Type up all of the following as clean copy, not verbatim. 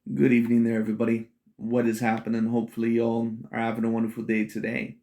Good evening there, everybody. What is happening? Hopefully, y'all are having a wonderful day today.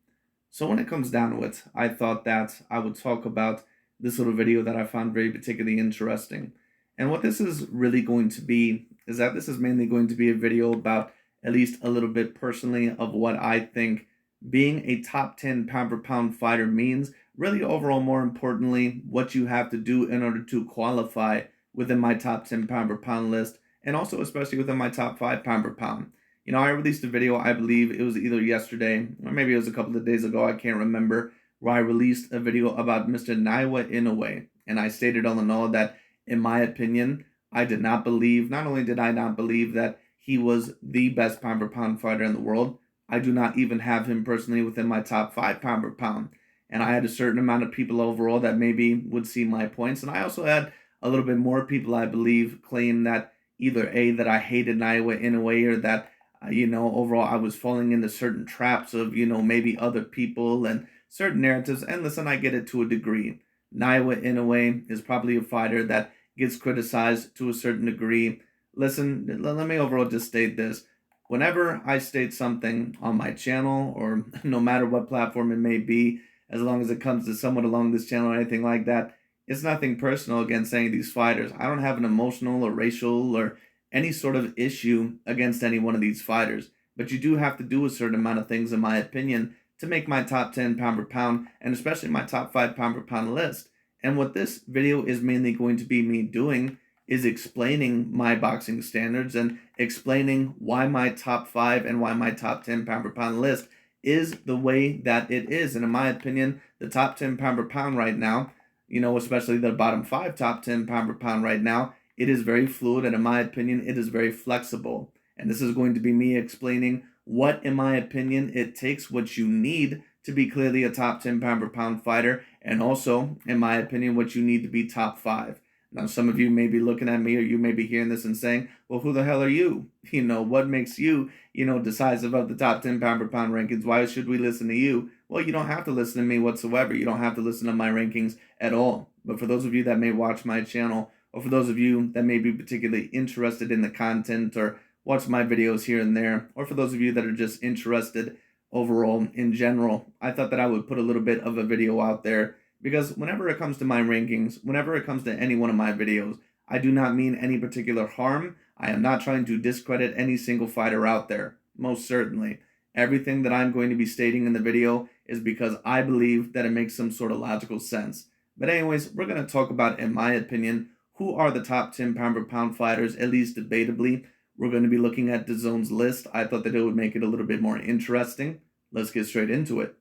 So, when it comes down to it, I thought that I would talk about this little video that I found very particularly interesting. And what this is really going to be is that this is mainly going to be a video about at least a little bit personally of what I think being a top 10 pound for pound fighter means. Really, overall, more importantly, what you have to do in order to qualify within my top 10 pound for pound list and also especially within my top five pound per pound. I released a video, I believe it was either yesterday or maybe it was a couple of days ago, I can't remember, where I released a video about Mr. Naoya Inoue. And I stated all in all that, in my opinion, I did not believe, not only did I not believe that he was the best pound per pound fighter in the world, I do not even have him personally within my top five pound per pound. And I had a certain amount of people overall that maybe would see my points. And I also had a little bit more people, I believe, claim that either A, that I hated Naoya in a way, or that, overall I was falling into certain traps of, maybe other people and certain narratives. And listen, I get it to a degree. Naoya in a way is probably a fighter that gets criticized to a certain degree. Listen, let me overall just state this. Whenever I state something on my channel, or no matter what platform it may be, as long as it comes to someone along this channel or anything like that, it's nothing personal against any of these fighters. I don't have an emotional or racial or any sort of issue against any one of these fighters. But you do have to do a certain amount of things, in my opinion, to make my top 10 pound per pound and especially my top 5 pound per pound list. And what this video is mainly going to be me doing is explaining my boxing standards and explaining why my top 5 and why my top 10 pound per pound list is the way that it is. And in my opinion, the top 10 pound per pound right now, especially the bottom 5 top 10 pound per pound right now, it is very fluid, and in my opinion, it is very flexible. And this is going to be me explaining what, in my opinion, it takes, what you need to be clearly a top 10 pound per pound fighter, and also, in my opinion, what you need to be top 5. Now, some of you may be looking at me, or you may be hearing this and saying, well, who the hell are you? What makes you, decisive of the top 10 pound per pound rankings? Why should we listen to you? Well, you don't have to listen to me whatsoever. You don't have to listen to my rankings at all. But for those of you that may watch my channel, or for those of you that may be particularly interested in the content or watch my videos here and there, or for those of you that are just interested overall in general, I thought that I would put a little bit of a video out there because whenever it comes to my rankings, whenever it comes to any one of my videos, I do not mean any particular harm. I am not trying to discredit any single fighter out there, most certainly. Everything that I'm going to be stating in the video is because I believe that it makes some sort of logical sense. But anyways, we're going to talk about, in my opinion, who are the top 10 pound per pound fighters, at least debatably. We're going to be looking at DAZN's list. I thought that it would make it a little bit more interesting. Let's get straight into it.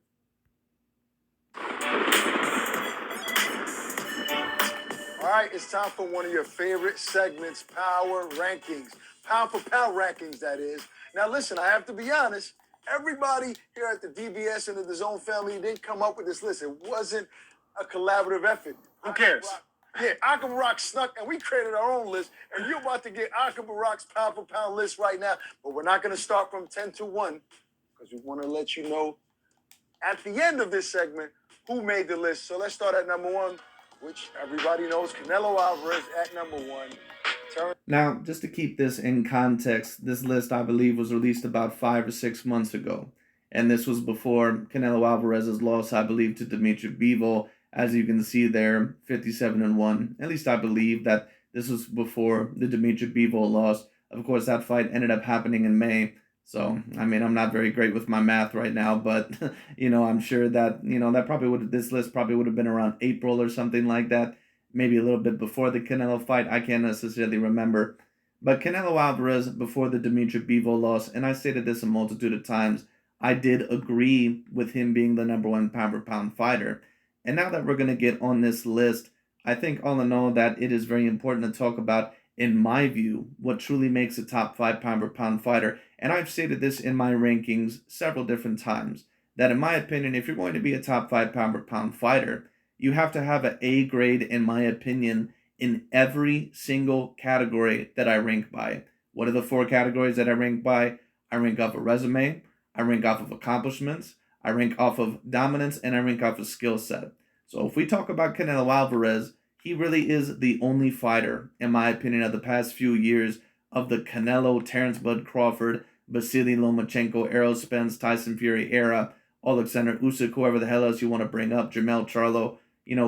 All right, it's time for one of your favorite segments, Power Rankings. Pound for pound rankings, that is. Now, listen, I have to be honest. Everybody here at the DBS and the DAZN family didn't come up with this list. It wasn't a collaborative effort. Who cares? Yeah, Akam Rock snuck, and we created our own list, and you're about to get Akam Rock's pound for pound list right now. But we're not going to start from 10 to 1 because we want to let you know at the end of this segment who made the list. So let's start at number 1, which everybody knows, Canelo Alvarez at number 1. Now, just to keep this in context, this list, I believe, was released about 5 or 6 months ago. And this was before Canelo Alvarez's loss, I believe, to Dimitri Bivol. As you can see there, 57-1. At least I believe that this was before the Dimitri Bivol loss. Of course, that fight ended up happening in May. So, I'm not very great with my math right now, but, I'm sure that, this list probably would have been around April or something like that. Maybe a little bit before the Canelo fight. I can't necessarily remember. But Canelo Alvarez, before the Dimitri Bivol loss, and I stated this a multitude of times, I did agree with him being the number 1 pound per pound fighter. And now that we're going to get on this list, I think all in all that it is very important to talk about, in my view, what truly makes a top 5 pound per pound fighter. And I've stated this in my rankings several different times, that in my opinion, if you're going to be a top 5 pound per pound fighter, you have to have an A grade, in my opinion, in every single category that I rank by. What are the 4 categories that I rank by? I rank off a resume, I rank off of accomplishments, I rank off of dominance, and I rank off of skill set. So if we talk about Canelo Alvarez, he really is the only fighter, in my opinion, of the past few years of the Canelo, Terrence Bud Crawford, Vasily Lomachenko, Errol Spence, Tyson Fury era, Alexander Usyk, whoever the hell else you want to bring up, Jermell Charlo,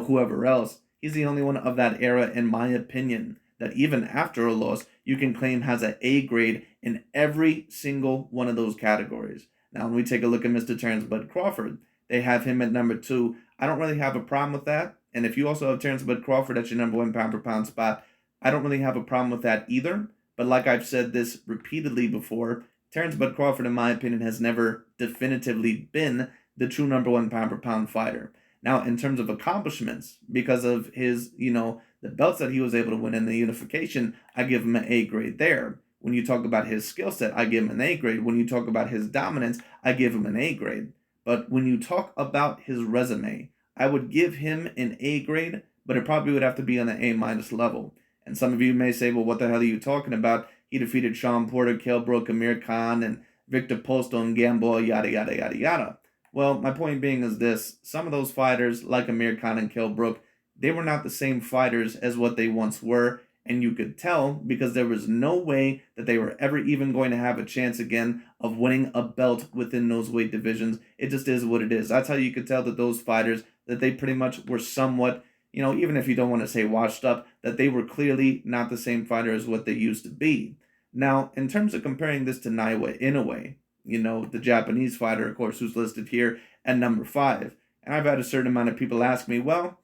whoever else. He's the only one of that era, in my opinion, that even after a loss, you can claim has an A grade in every single one of those categories. Now, when we take a look at Mr. Terrence Bud Crawford, they have him at number 2. I don't really have a problem with that. And if you also have Terrence Bud Crawford at your number 1 pound per pound spot, I don't really have a problem with that either. But like I've said this repeatedly before, Terrence Bud Crawford, in my opinion, has never definitively been the true number 1 pound per pound fighter. Now, in terms of accomplishments, because of his, the belts that he was able to win in the unification, I give him an A grade there. When you talk about his skill set, I give him an A grade. When you talk about his dominance, I give him an A grade. But when you talk about his resume, I would give him an A grade, but it probably would have to be on the A- level. And some of you may say, well, what the hell are you talking about? He defeated Sean Porter, Kell Brook, Amir Khan, and Victor Postol and Gamboa, yada, yada, yada, yada. Well, my point being is this. Some of those fighters, like Amir Khan and Kell Brook, they were not the same fighters as what they once were. And you could tell because there was no way that they were ever even going to have a chance again of winning a belt within those weight divisions. It just is what it is. That's how you could tell that those fighters, that they pretty much were somewhat, even if you don't want to say washed up, that they were clearly not the same fighter as what they used to be. Now, in terms of comparing this to Naoya Inoue, the Japanese fighter, of course, who's listed here at number 5. And I've had a certain amount of people ask me, well,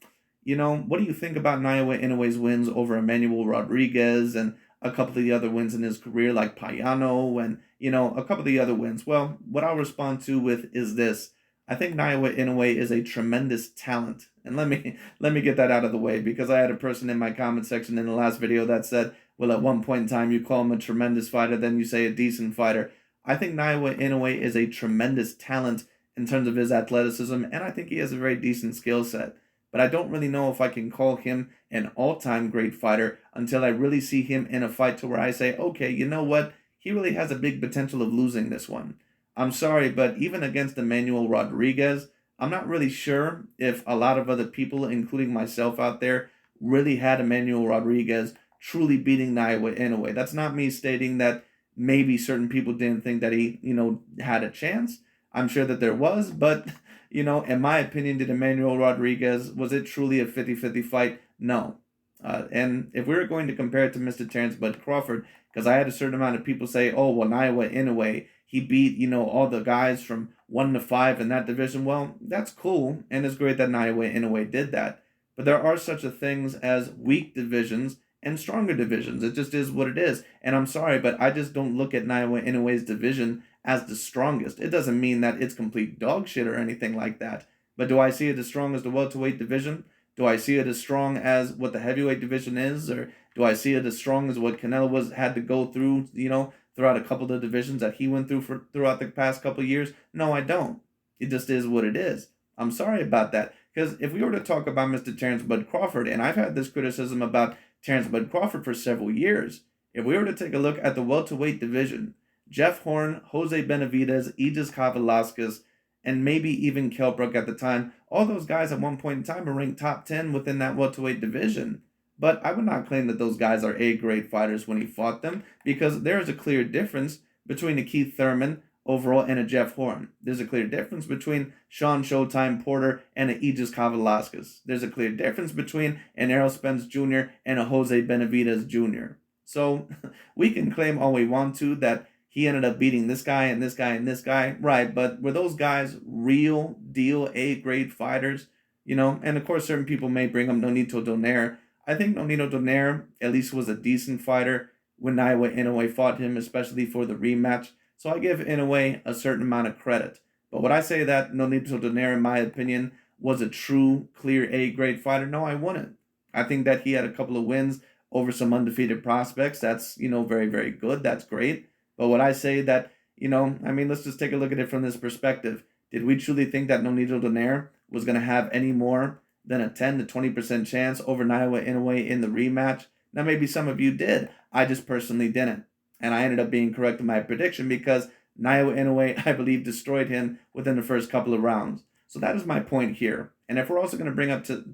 what do you think about Naoya Inoue's wins over Emmanuel Rodriguez and a couple of the other wins in his career like Payano and, a couple of the other wins? Well, what I'll respond to with is this. I think Naoya Inoue is a tremendous talent. And let me get that out of the way because I had a person in my comment section in the last video that said, well, at one point in time you call him a tremendous fighter, then you say a decent fighter. I think Naoya Inoue is a tremendous talent in terms of his athleticism, and I think he has a very decent skill set. But I don't really know if I can call him an all-time great fighter until I really see him in a fight to where I say, okay, you know what? He really has a big potential of losing this one. I'm sorry, but even against Emmanuel Rodriguez, I'm not really sure if a lot of other people, including myself out there, really had Emmanuel Rodriguez truly beating Naoya Inoue. That's not me stating that maybe certain people didn't think that he, had a chance. I'm sure that there was, but, in my opinion, did Emmanuel Rodriguez, was it truly a 50-50 fight? No. And if we were going to compare it to Mr. Terrence Bud Crawford, because I had a certain amount of people say, oh, well, Naoya Inoue, he beat, all the guys from 1 to 5 in that division. Well, that's cool, and it's great that Naoya Inoue did that. But there are such a things as weak divisions and stronger divisions. It just is what it is. And I'm sorry, but I just don't look at Naoya Inoue's division as the strongest. It doesn't mean that it's complete dog shit or anything like that. But do I see it as strong as the welterweight division? Do I see it as strong as what the heavyweight division is? Or do I see it as strong as what Canelo had to go through, throughout a couple of the divisions that he went through throughout the past couple of years? No, I don't. It just is what it is. I'm sorry about that. Because if we were to talk about Mr. Terrence Bud Crawford, and I've had this criticism about Terrence Bud Crawford for several years, if we were to take a look at the welterweight division, Jeff Horn, Jose Benavidez, Aegis Kavalaskas, and maybe even Kell Brook at the time, all those guys at one point in time were ranked top 10 within that welterweight division. But I would not claim that those guys are A-grade fighters when he fought them, because there is a clear difference between a Keith Thurman overall and a Jeff Horn. There's a clear difference between Sean Showtime Porter and an Aegis Kavalaskas. There's a clear difference between an Errol Spence Jr. and a Jose Benavidez Jr. So we can claim all we want to that he ended up beating this guy and this guy and this guy. Right, but were those guys real deal A-grade fighters? And of course certain people may bring up Nonito Donaire. I think Nonito Donaire at least was a decent fighter when Naoya Inoue fought him, especially for the rematch. So I give Inoue a certain amount of credit. But would I say that Nonito Donaire, in my opinion, was a true, clear A-grade fighter? No, I wouldn't. I think that he had a couple of wins over some undefeated prospects. That's, very, very good. That's great. But would I say that, let's just take a look at it from this perspective. Did we truly think that Nonito Donaire was going to have any more than a 10 to 20% chance over Naoya Inoue in the rematch? Now, maybe some of you did. I just personally didn't. And I ended up being correct in my prediction because Naoya Inoue, I believe, destroyed him within the first couple of rounds. So that is my point here. And if we're also going to bring up to,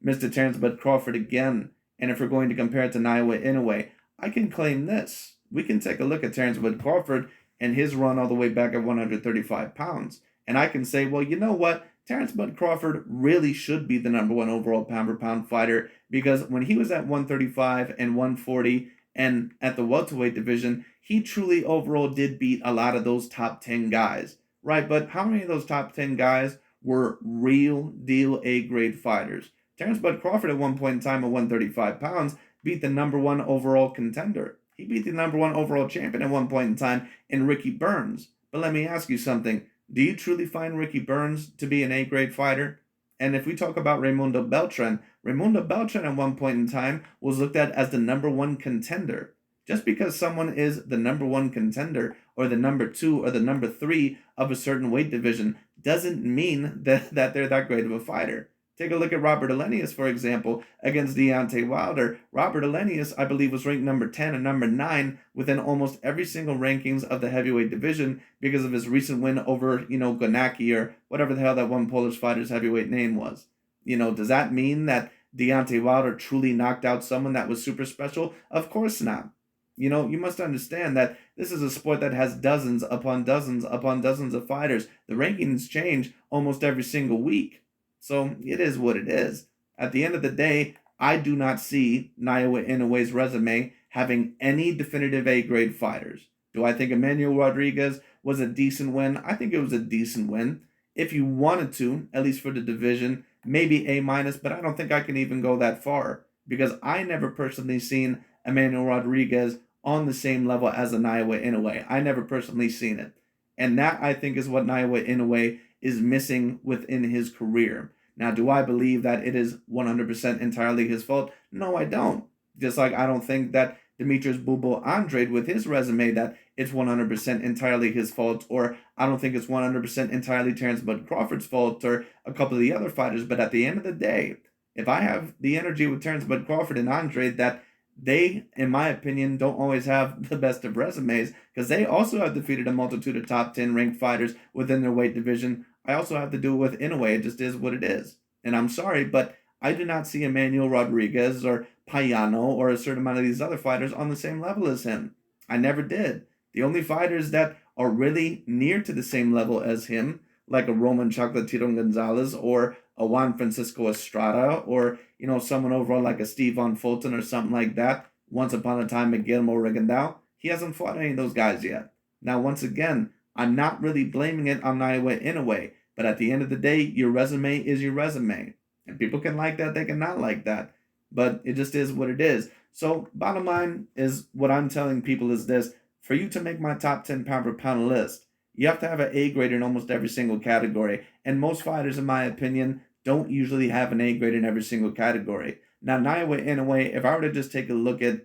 Mr. Terrence Bud Crawford again, and if we're going to compare it to Naoya Inoue, I can claim this. We can take a look at Terrence Bud Crawford and his run all the way back at 135 pounds. And I can say, well, you know what? Terrence Bud Crawford really should be the number one overall pound for pound fighter, because when he was at 135 and 140 and at the welterweight division, he truly overall did beat a lot of those top 10 guys, right? But how many of those top 10 guys were real deal A grade fighters? Terrence Bud Crawford at one point in time at 135 pounds beat the number one overall contender. He beat the number one overall champion at one point in time in Ricky Burns. But let me ask you something. Do you truly find Ricky Burns to be an A-grade fighter? And if we talk about Raimundo Beltran at one point in time was looked at as the number one contender. Just because someone is the number one contender or the number two or the number three of a certain weight division doesn't mean that they're that great of a fighter. Take a look at Robert Elenius, for example, against Deontay Wilder. Robert Elenius, I believe, was ranked number 10 and number 9 within almost every single rankings of the heavyweight division because of his recent win over, Gonaki or whatever the hell that one Polish fighter's heavyweight name was. Does that mean that Deontay Wilder truly knocked out someone that was super special? Of course not. You must understand that this is a sport that has dozens upon dozens upon dozens of fighters. The rankings change almost every single week. So it is what it is. At the end of the day, I do not see Naoya Inoue's resume having any definitive A-grade fighters. Do I think Emmanuel Rodriguez was a decent win? I think it was a decent win. If you wanted to, at least for the division, maybe A-, but I don't think I can even go that far because I never personally seen Emmanuel Rodriguez on the same level as a Naoya Inoue. I never personally seen it. And that, I think, is what Naoya Inoue is missing within his career. Now, do I believe that it is 100% entirely his fault? No, I don't. Just like I don't think that Demetrius Bubo Andrade, with his resume, that it's 100% entirely his fault, or I don't think it's 100% entirely Terrence Bud Crawford's fault, or a couple of the other fighters. But at the end of the day, if I have the energy with Terrence Bud Crawford and Andrade, that they, in my opinion, don't always have the best of resumes, because they also have defeated a multitude of top 10 ranked fighters within their weight division. I also have to do it with Inoue. It just is what it is. And I'm sorry, but I do not see Emmanuel Rodriguez or Payano or a certain amount of these other fighters on the same level as him. I never did. The only fighters that are really near to the same level as him, like a Roman Chocolatito Gonzalez or a Juan Francisco Estrada or, someone overall like a Stephen Fulton or something like that, once upon a time at Guillermo Rigondeaux, he hasn't fought any of those guys yet. Now, once again, I'm not really blaming it on Naoya Inoue, but at the end of the day, your resume is your resume. And people can like that, they can not like that. But it just is what it is. So bottom line is what I'm telling people is this. For you to make my top 10 pound for pound list, you have to have an A grade in almost every single category. And most fighters, in my opinion, don't usually have an A grade in every single category. Now, Naoya Inoue, if I were to just take a look at,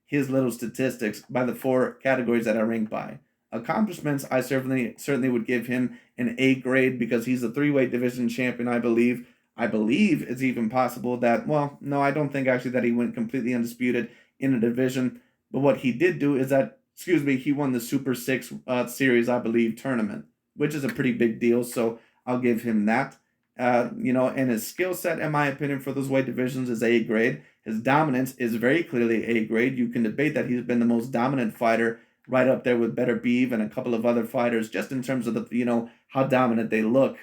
his little statistics by the 4 categories that I rank by, accomplishments, I certainly would give him an A grade because he's a 3-weight division champion, I believe. I believe it's even possible that, well, no, I don't think actually that he went completely undisputed in a division. But what he did do is that, he won the Super 6 Series, I believe, tournament, which is a pretty big deal. So I'll give him that. And his skill set, in my opinion, for those weight divisions is A grade. His dominance is very clearly A grade. You can debate that he's been the most dominant fighter, right up there with Better Beeve and a couple of other fighters, just in terms of the, how dominant they look,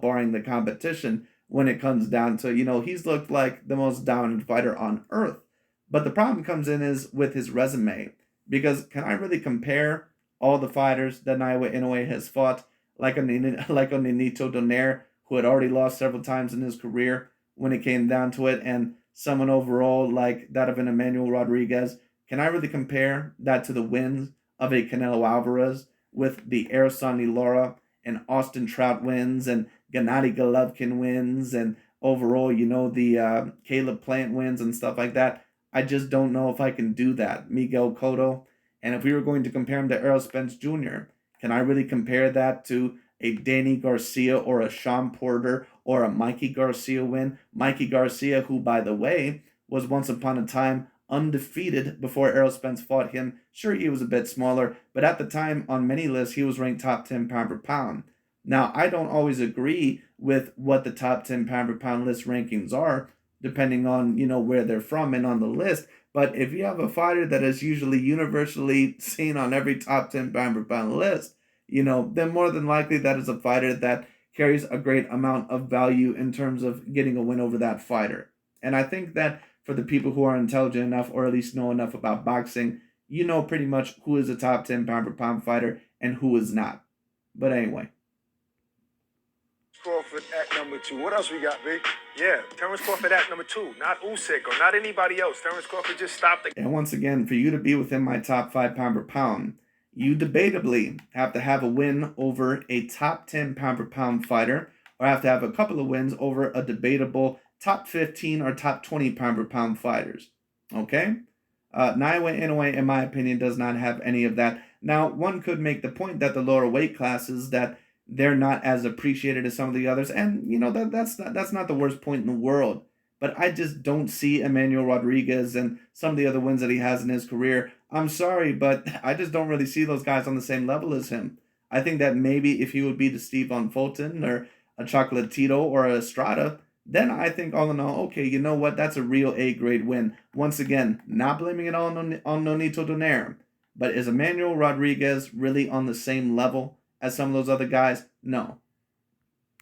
barring the competition when it comes down to, he's looked like the most dominant fighter on earth. But the problem comes in is with his resume, because can I really compare all the fighters that Naoya Inoue has fought, like a Nonito Donaire, who had already lost several times in his career when it came down to it, and someone overall like that of an Emmanuel Rodriguez? Can I really compare that to the wins of a Canelo Alvarez with the Ersan Lara and Austin Trout wins and Gennady Golovkin wins and overall, the Caleb Plant wins and stuff like that? I just don't know if I can do that. Miguel Cotto. And if we were going to compare him to Errol Spence Jr., can I really compare that to a Danny Garcia or a Sean Porter or a Mikey Garcia win? Mikey Garcia, who, by the way, was once upon a time undefeated before Errol Spence fought him. Sure, he was a bit smaller, but at the time, on many lists, he was ranked top 10 pound for pound. Now, I don't always agree with what the top 10 pound for pound list rankings are, depending on, where they're from and on the list. But if you have a fighter that is usually universally seen on every top 10 pound for pound list, then more than likely that is a fighter that carries a great amount of value in terms of getting a win over that fighter. And I think that for the people who are intelligent enough or at least know enough about boxing, you know pretty much who is a top 10 pound for pound fighter and who is not. But anyway. Crawford at number 2. What else we got, Big? Yeah, Terrence Crawford at number 2, not Usyk or not anybody else. Terrence Crawford just stopped the. And once again, for you to be within my top 5 pound per pound, you debatably have to have a win over a top 10 pound per pound fighter, or have to have a couple of wins over a debatable top 15 or top 20 pound per pound fighters. Okay? Naoya Inoue, in my opinion, does not have any of that. Now, one could make the point that the lower weight classes, that they're not as appreciated as some of the others, and that's not the worst point in the world. But I just don't see Emmanuel Rodriguez and some of the other wins that he has in his career. I'm sorry, but I just don't really see those guys on the same level as him. I think that maybe if he would beat a Stephen Fulton or a Chocolatito or a Estrada, then I think all in all, okay, you know what? That's a real A-grade win. Once again, not blaming it all on Nonito Donaire, but is Emmanuel Rodriguez really on the same level as some of those other guys? No.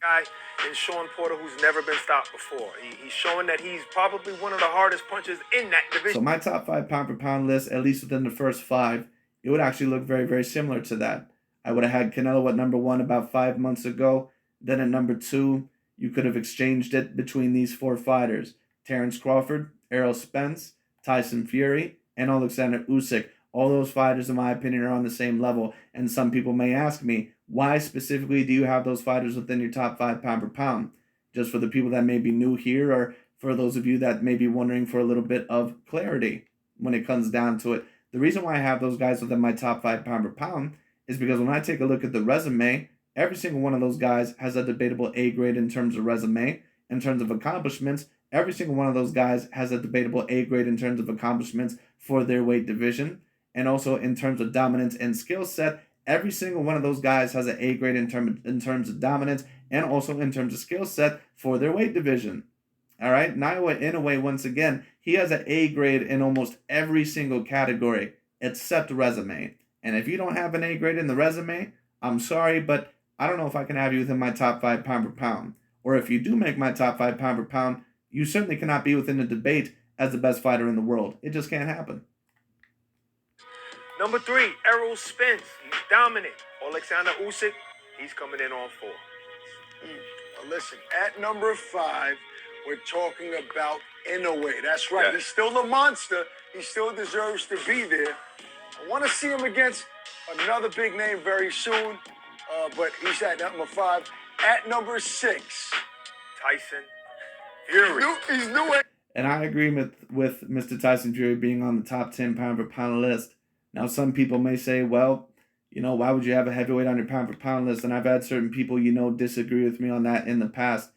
Guy in Sean Porter who's never been stopped before. He's showing that he's probably one of the hardest punchers in that division. So my top 5 pound for pound list, at least within the first 5, it would actually look very, very similar to that. I would have had Canelo at number 1 about 5 months ago. Then at number 2, you could have exchanged it between these 4 fighters: Terrence Crawford, Errol Spence, Tyson Fury, and Alexander Usyk. All those fighters, in my opinion, are on the same level. And some people may ask me, why specifically do you have those fighters within your top 5 pound per pound? Just for the people that may be new here, or for those of you that may be wondering for a little bit of clarity when it comes down to it. The reason why I have those guys within my top 5 pound per pound is because when I take a look at the resume, every single one of those guys has a debatable A grade in terms of resume. In terms of accomplishments, every single one of those guys has a debatable A grade in terms of accomplishments for their weight division. And also in terms of dominance and skill set, every single one of those guys has an A grade in terms of dominance and also in terms of skill set for their weight division. All right, Naoya Inoue, once again, he has an A grade in almost every single category except resume. And if you don't have an A grade in the resume, I'm sorry, but I don't know if I can have you within my top 5 pound per pound. Or if you do make my top 5 pound per pound, you certainly cannot be within the debate as the best fighter in the world. It just can't happen. Number 3, Errol Spence. He's dominant. Alexander Usyk, he's coming in on 4. Well, listen, at number 5, we're talking about Inoue. That's right. Yeah. He's still a monster. He still deserves to be there. I want to see him against another big name very soon, but he's at number 5. At number 6, Tyson Fury. He's new. And I agree with Mr. Tyson Fury being on the top 10 pound per pound list. Now, some people may say, well, why would you have a heavyweight on your pound per pound list? And I've had certain people, disagree with me on that in the past.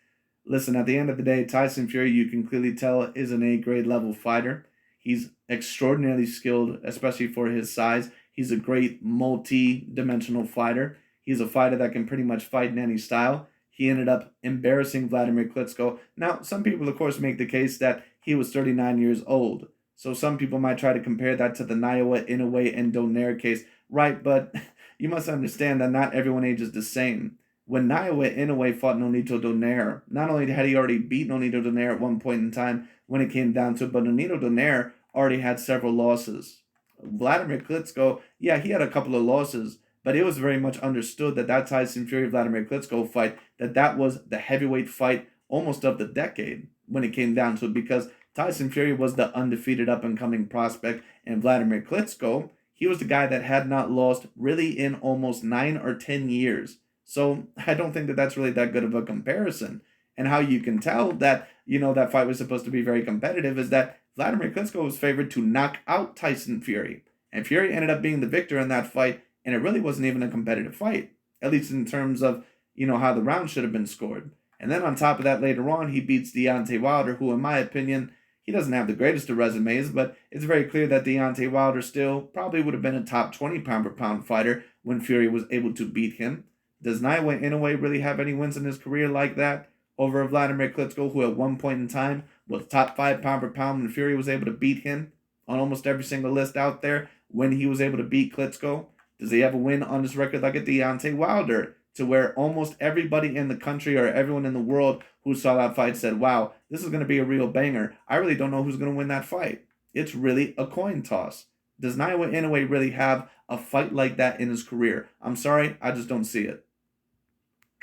Listen, at the end of the day, Tyson Fury, you can clearly tell, is an A-grade level fighter. He's extraordinarily skilled, especially for his size. He's a great multi-dimensional fighter. He's a fighter that can pretty much fight in any style. He ended up embarrassing Vladimir Klitschko. Now, some people, of course, make the case that he was 39 years old. So some people might try to compare that to the Naoya Inoue and Donaire case. Right, but you must understand that not everyone ages the same. When Naoya Inoue fought Nonito Donaire, not only had he already beat Nonito Donaire at one point in time when it came down to it, but Nonito Donaire already had several losses. Vladimir Klitschko, yeah, he had a couple of losses, but it was very much understood that Tyson Fury-Vladimir Klitschko fight, that was the heavyweight fight almost of the decade when it came down to it, because Tyson Fury was the undefeated up-and-coming prospect, and Vladimir Klitschko, he was the guy that had not lost really in almost 9 or 10 years. So I don't think that that's really that good of a comparison. And how you can tell that, that fight was supposed to be very competitive is that Vladimir Klitschko was favored to knock out Tyson Fury. And Fury ended up being the victor in that fight, and it really wasn't even a competitive fight, at least in terms of, how the round should have been scored. And then on top of that, later on, he beats Deontay Wilder, who, in my opinion, he doesn't have the greatest of resumes, but it's very clear that Deontay Wilder still probably would have been a top 20 pound per pound fighter when Fury was able to beat him. Does Naoya Inoue really have any wins in his career like that over Vladimir Klitschko, who at one point in time was top 5 pound per pound when Fury was able to beat him? on almost every single list out there when he was able to beat Klitschko? Does he have a win on his record like a Deontay Wilder, to where almost everybody in the country or everyone in the world who saw that fight said, wow, this is going to be a real banger. I really don't know who's going to win that fight. It's really a coin toss. Does Naoya Inoue really have a fight like that in his career? I'm sorry, I just don't see it.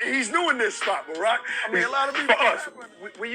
He's new in this spot, Barack. I mean, a lot of people. For us, we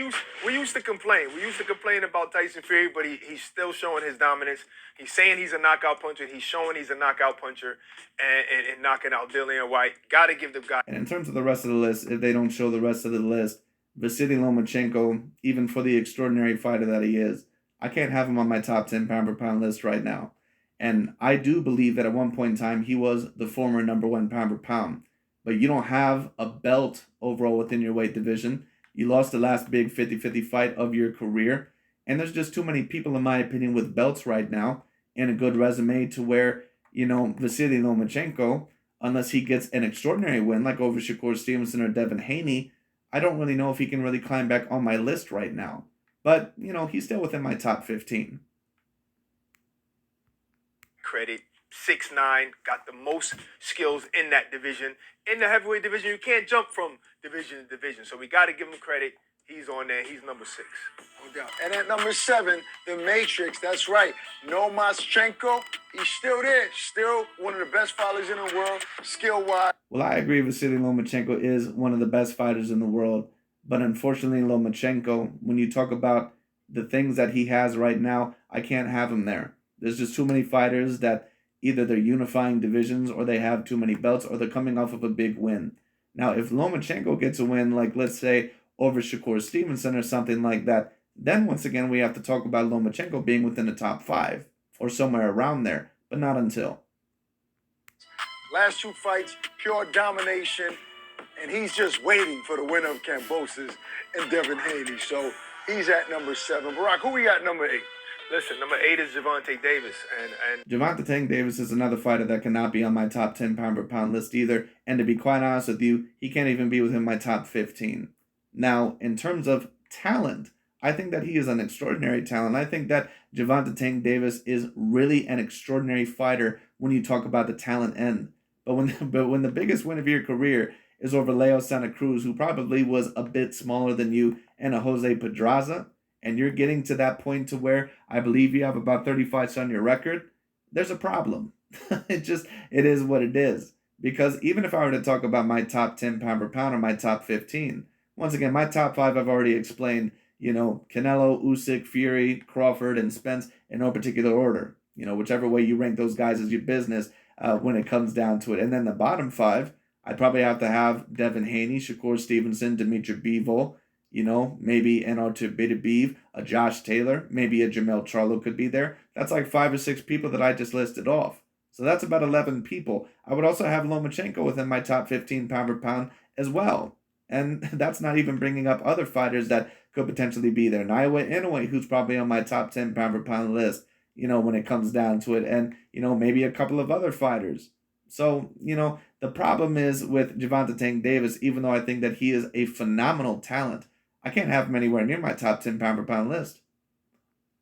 used to complain. We used to complain about Tyson Fury, but he's still showing his dominance. He's saying he's a knockout puncher. He's showing he's a knockout puncher and knocking out Dillian White. Got to give the guy. And in terms of the rest of the list, if they don't show the rest of the list, Vasily Lomachenko, even for the extraordinary fighter that he is, I can't have him on my top 10 pound-for-pound list right now. And I do believe that at one point in time, he was the former #1 pound-for-pound. But you don't have a belt overall within your weight division. You lost the last big 50-50 fight of your career. And there's just too many people, in my opinion, with belts right now and a good resume to where, Vasily Lomachenko, unless he gets an extraordinary win like over Shakur Stevenson or Devin Haney, I don't really know if he can really climb back on my list right now. But, he's still within my top 15. Credit. 6'9", got the most skills in that division. In the heavyweight division, you can't jump from division to division. So we got to give him credit. He's on there. He's number 6. No doubt. And at number 7, the Matrix. That's right. Lomachenko. He's still there. Still one of the best fighters in the world, skill-wise. Well, I agree Vasily Lomachenko is one of the best fighters in the world. But unfortunately, Lomachenko, when you talk about the things that he has right now, I can't have him there. There's just too many fighters that either they're unifying divisions or they have too many belts or they're coming off of a big win. Now, if Lomachenko gets a win, like let's say over Shakur Stevenson or something like that, then once again we have to talk about Lomachenko being within the top 5 or somewhere around there, but not until. Last 2 fights, pure domination, and he's just waiting for the winner of Kambosos and Devin Haney. So he's at number 7. Barack, who we got number 8? Listen, number 8 is Gervonta Davis. And Gervonta Tank Davis is another fighter that cannot be on my top 10 pound-for-pound list either. And to be quite honest with you, he can't even be within my top 15. Now, in terms of talent, I think that he is an extraordinary talent. I think that Gervonta Tank Davis is really an extraordinary fighter when you talk about the talent end. But when the biggest win of your career is over Leo Santa Cruz, who probably was a bit smaller than you, and a Jose Pedraza, and you're getting to that point to where I believe you have about 30 fights on your record, there's a problem. It is what it is. Because even if I were to talk about my top 10 pound-for-pound or my top 15, once again, my top 5 I've already explained, Canelo, Usyk, Fury, Crawford, and Spence in no particular order. Whichever way you rank those guys is your business when it comes down to it. And then the bottom 5, I'd probably have to have Devin Haney, Shakur Stevenson, Dimitri Bivol, maybe an Artur Beterbiev, a Josh Taylor, maybe a Jermell Charlo could be there. That's like 5 or 6 people that I just listed off. So that's about 11 people. I would also have Lomachenko within my top 15 pound-for-pound as well. And that's not even bringing up other fighters that could potentially be there. Naoya Inoue, who's probably on my top 10 pound-for-pound list, when it comes down to it. And, maybe a couple of other fighters. So, the problem is with Gervonta Tank Davis, even though I think that he is a phenomenal talent, I can't have him anywhere near my top 10 pound-for-pound list.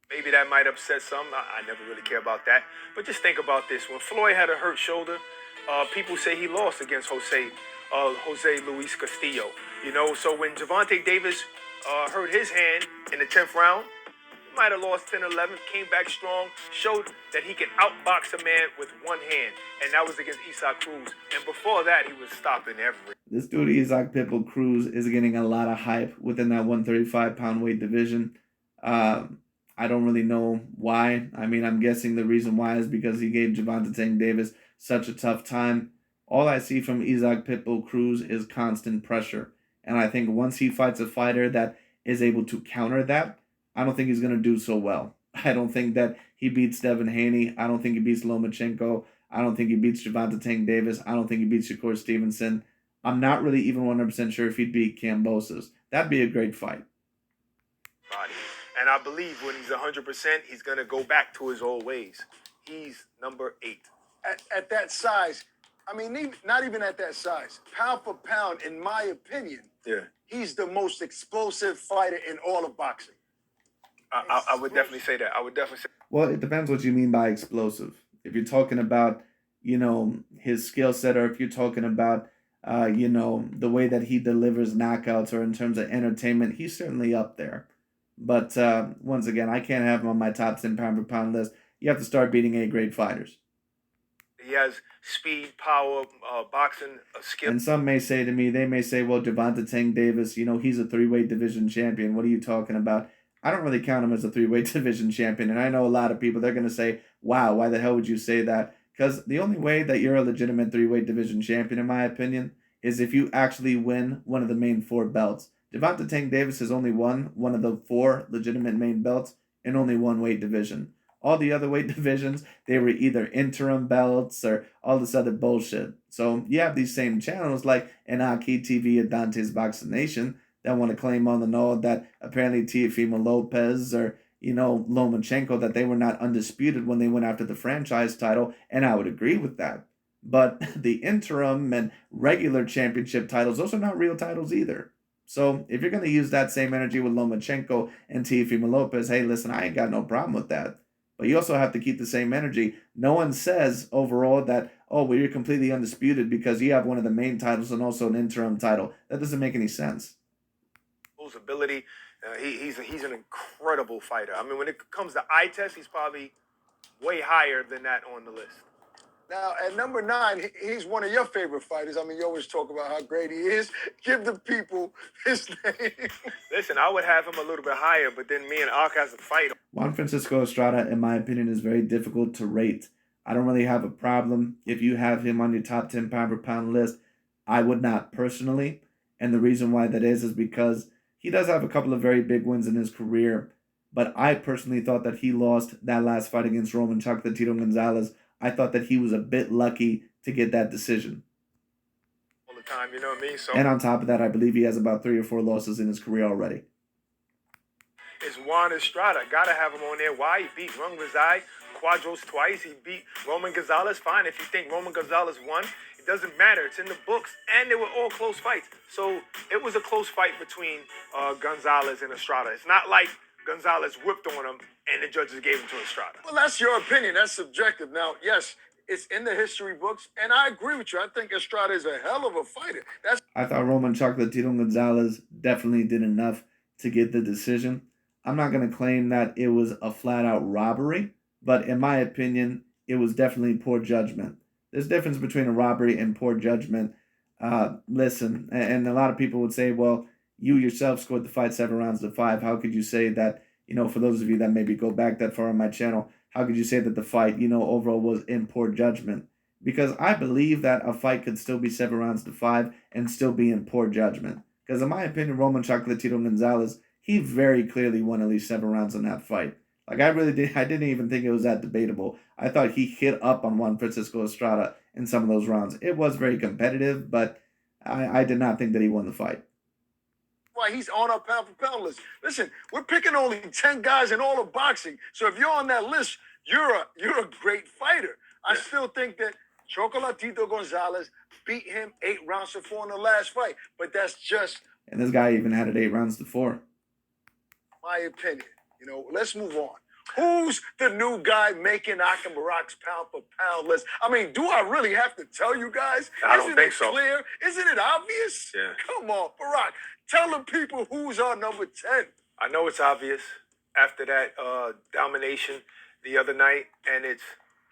Maybe that might upset some. I never really care about that. But just think about this. When Floyd had a hurt shoulder, people say he lost against Jose Luis Castillo. So when Gervonta Davis hurt his hand in the 10th round, he might have lost 10-11, came back strong, showed that he can outbox a man with one hand. And that was against Isaac Cruz. And before that, he was stopping every. This dude, Isaac Pitbull Cruz, is getting a lot of hype within that 135-pound weight division. I don't really know why. I mean, I'm guessing the reason why is because he gave Gervonta Tank Davis such a tough time. All I see from Isaac Pitbull Cruz is constant pressure. And I think once he fights a fighter that is able to counter that, I don't think he's going to do so well. I don't think that he beats Devin Haney. I don't think he beats Lomachenko. I don't think he beats Gervonta Tank Davis. I don't think he beats Shakur Stevenson. I'm not really even 100% sure if he'd beat Kambosos. That'd be a great fight. And I believe when he's 100%, he's going to go back to his old ways. He's number 8. At that size, I mean, not even at that size. Pound for pound, in my opinion, he's the most explosive fighter in all of boxing. I would definitely say that. Well, it depends what you mean by explosive. If you're talking about, his skill set, or if you're talking about, the way that he delivers knockouts, or in terms of entertainment, he's certainly up there. But once again, I can't have him on my top 10 pound for pound list. You have to start beating A grade fighters. He has speed, power, boxing, skill. And some may say to me, they may say, well, Javante Tank Davis, he's a three-weight division champion. What are you talking about? I don't really count him as a three-weight division champion. And I know a lot of people, they're going to say, wow, why the hell would you say that? Because the only way that you're a legitimate three-weight division champion, in my opinion, is if you actually win one of the main four belts. Javante Tank Davis has only won one of the four legitimate main belts in only one weight division. All the other weight divisions, they were either interim belts or all this other bullshit. So you have these same channels like Anaki TV and Dante's Boxing Nation that want to claim on the nod that apparently Teofimo Lopez or, Lomachenko, that they were not undisputed when they went after the franchise title, and I would agree with that. But the interim and regular championship titles, those are not real titles either. So if you're going to use that same energy with Lomachenko and Teofimo Lopez, hey, listen, I ain't got no problem with that. But you also have to keep the same energy. No one says overall that, oh, well, you're completely undisputed because you have one of the main titles and also an interim title. That doesn't make any sense. His ability, he's an incredible fighter. I mean, when it comes to eye test, he's probably way higher than that on the list. Now, at number 9, he's one of your favorite fighters. I mean, you always talk about how great he is. Give the people his name. Listen, I would have him a little bit higher, but then me and Ark has a fight. Juan Francisco Estrada, in my opinion, is very difficult to rate. I don't really have a problem if you have him on your top 10 pound per pound list. I would not personally. And the reason why that is because he does have a couple of very big wins in his career. But I personally thought that he lost that last fight against Roman Chocolatito Gonzalez. I thought that he was a bit lucky to get that decision. All the time, you know what I mean? So, and on top of that, I believe he has about 3 or 4 losses in his career already. It's Juan Estrada. Gotta have him on there. Why? He beat Rung Razai Quadros twice. He beat Roman Gonzalez. Fine, if you think Roman Gonzalez won, it doesn't matter. It's in the books. And they were all close fights. So it was a close fight between Gonzalez and Estrada. It's not like Gonzalez whipped on him and the judges gave him to Estrada. Well, that's your opinion. That's subjective. Now, yes, it's in the history books, and I agree with you. I think Estrada is a hell of a fighter. I thought Roman Chocolatito Gonzalez definitely did enough to get the decision. I'm not going to claim that it was a flat-out robbery, but in my opinion, it was definitely poor judgment. There's a difference between a robbery and poor judgment. Listen, and a lot of people would say, well, you yourself scored the fight 7 rounds to 5. How could you say that, for those of you that maybe go back that far on my channel, how could you say that the fight, overall was in poor judgment? Because I believe that a fight could still be 7 rounds to 5 and still be in poor judgment. Because in my opinion, Roman Chocolatito Gonzalez, he very clearly won at least 7 rounds in that fight. Like, I didn't even think it was that debatable. I thought he hit up on Juan Francisco Estrada in some of those rounds. It was very competitive, but I did not think that he won the fight. Why he's on our pound for pound list. Listen, we're picking only 10 guys in all of boxing. So if you're on that list, you're a great fighter. I still think that Chocolatito Gonzalez beat him 8 rounds to 4 in the last fight. But that's just... And this guy even had it 8 rounds to 4. My opinion. Let's move on. Who's the new guy making Akim Barak's pound for pound list? I mean, do I really have to tell you guys? I don't think so. Clear? Isn't it obvious? Yeah. Come on, Barak. Tell the people who's our number 10. I know it's obvious after that domination the other night, and it's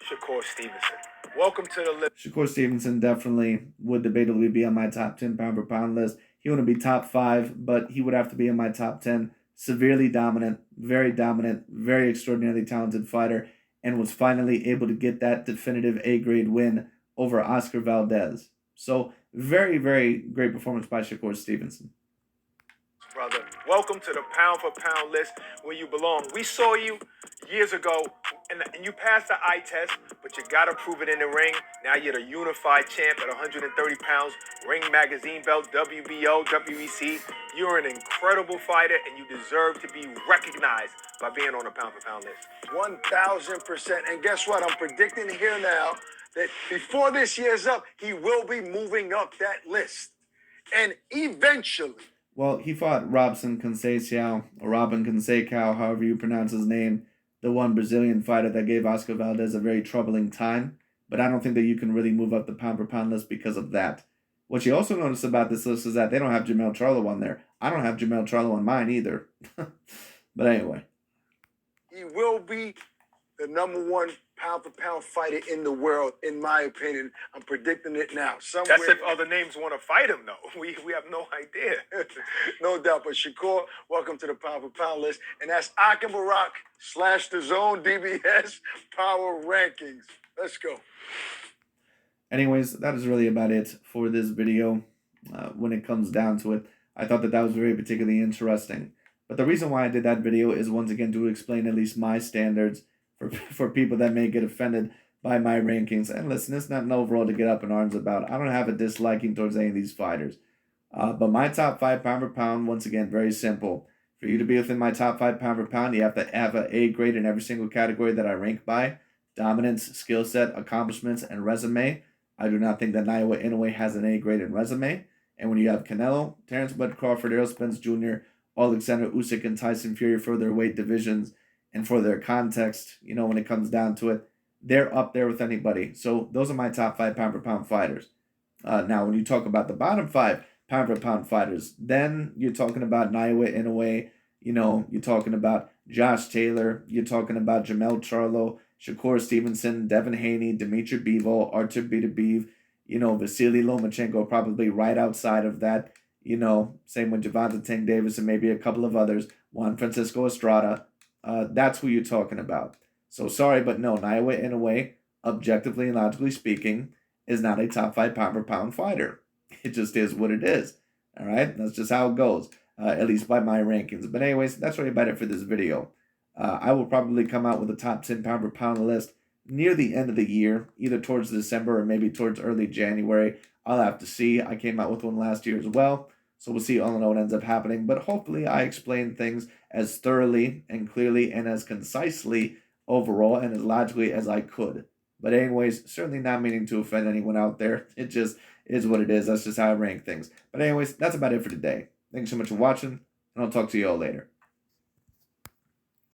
Shakur Stevenson. Welcome to the list. Shakur Stevenson definitely would debatably be on my top 10 pound per pound list. He wouldn't be top 5, but he would have to be in my top 10. Severely dominant, very extraordinarily talented fighter, and was finally able to get that definitive A-grade win over Oscar Valdez. So very, very great performance by Shakur Stevenson. Brother, welcome to the pound for pound list where you belong. We saw you years ago, and you passed the eye test, but you got to prove it in the ring. Now you're the unified champ at 130 pounds, Ring Magazine belt, WBO, WEC. You're an incredible fighter, and you deserve to be recognized by being on the pound for pound list. 1,000%. And guess what? I'm predicting here now that before this year's up, he will be moving up that list. And eventually... Well, he fought Robson Conceição, or Robin Conceição, however you pronounce his name, the one Brazilian fighter that gave Oscar Valdez a very troubling time. But I don't think that you can really move up the pound for pound list because of that. What you also notice about this list is that they don't have Jermell Charlo on there. I don't have Jermell Charlo on mine either. But anyway. He will be the #1 pound for pound fighter in the world, in my opinion. I'm predicting it now. Somewhere. That's if other names want to fight him, though. We have no idea. No doubt. But Shakur, welcome to the pound for pound list. And that's Akim Barak / DAZN DBS Power Rankings. Let's go. Anyways, that is really about it for this video. When it comes down to it, I thought that was very particularly interesting. But the reason why I did that video is once again to explain at least my standards for people that may get offended by my rankings. And listen, it's not an overall to get up in arms about. I don't have a disliking towards any of these fighters. But my top 5 pound for pound, once again, very simple. For you to be within my top 5 pound for pound, you have to have an A grade in every single category that I rank by. Dominance, skill set, accomplishments, and resume. I do not think that Naoya Inoue has an A grade in resume. And when you have Canelo, Terrence Bud Crawford, Errol Spence Jr., Alexander Usyk, and Tyson Fury for their weight divisions and for their context, when it comes down to it, they're up there with anybody. So those are my top 5 pound for pound fighters. Now, when you talk about the bottom 5 pound for pound fighters, then you're talking about Naoya Inoue, you're talking about Josh Taylor, you're talking about Jermell Charlo, Shakur Stevenson, Devin Haney, Dimitri Bivol, Artur Beterbiev, Vasily Lomachenko probably right outside of that. Same with Gervonta Tank Davis and maybe a couple of others. Juan Francisco Estrada. That's who you're talking about. So sorry, but no, Naoya Inoue, objectively and logically speaking, is not a top 5 pound for pound fighter. It just is what it is. All right? That's just how it goes, at least by my rankings. But anyways, that's really about it for this video. I will probably come out with a top 10 pound for pound list near the end of the year, either towards December or maybe towards early January. I'll have to see. I came out with one last year as well. So we'll see all in all what ends up happening. But hopefully I explain things as thoroughly and clearly and as concisely overall and as logically as I could. But anyways, certainly not meaning to offend anyone out there. It just is what it is. That's just how I rank things. But anyways, that's about it for today. Thanks so much for watching, and I'll talk to you all later.